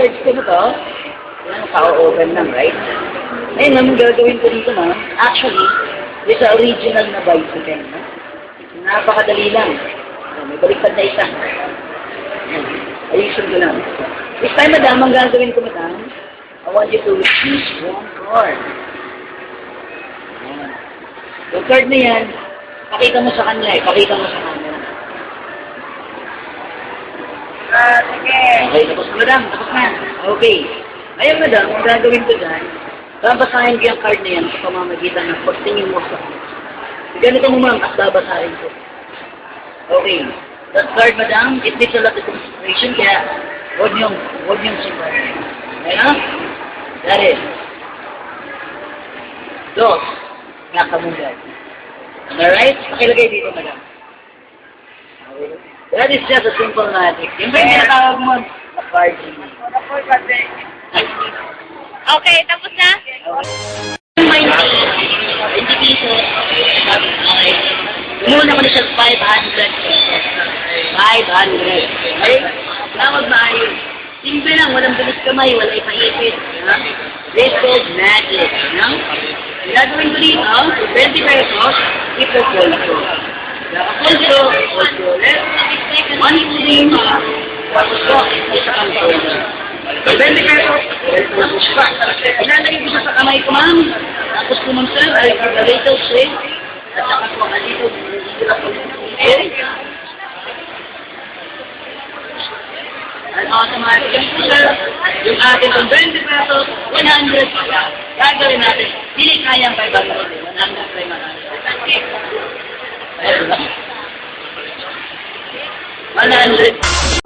cards ko na to. Yan, power-open lang, right? Ngayon, naman gagawin ko dito, ma'am. Actually, this is original na bicycle, no? Napakadali lang. May baliktad na isa. Ayan. Ayusin ko lang. This time, madam, ang gagawin ko, madam, I want you to choose one card. Ayan. Yung card na yan, pakita mo sa kanya eh. Pakita mo sa kanya. Sige. Okay, tapos na, madam. Tapos na. Okay. Ngayon, madam, ang gagawin ko dyan, babasahin ko yung card na yan sa pamamagitan ng pagtingin mo sa kanya. Ganito mo, ma'am, at babasahin ko. Okay. That card, madam, it needs a lot of concentration, kaya huwag niyong simbahin. Okay, ha? That is. Dos. Nakamungad. Am I right? Pakilagay dito, madam. That is just a simple magic. Yung ba yung tinatawag mo? A card. Okay, tapos na? May 20 pesos. Okay. Muna ko na siya 500 pesos. 500. Okay? Tawag maayos. Simple lang, walang bilis kamay, walang ipaipit. This is magic. Gagawin ko dito, 20 pesos, ipopol ko. Nakapol ko, ipopol ko ulit. One thing, tapos ko, isa kang folder. 20 pesos, tapos pa. Ilalagay ko siya sa kamay ko, ma'am. Tapos ko, ma'am sir, ay for the little shake. At saka po, dito, sila po. At automatic yan po, sir. Yung atin ng 20 pesos, 100. Gagawin natin. Hindi kayang 500. 100 try makakita. 100.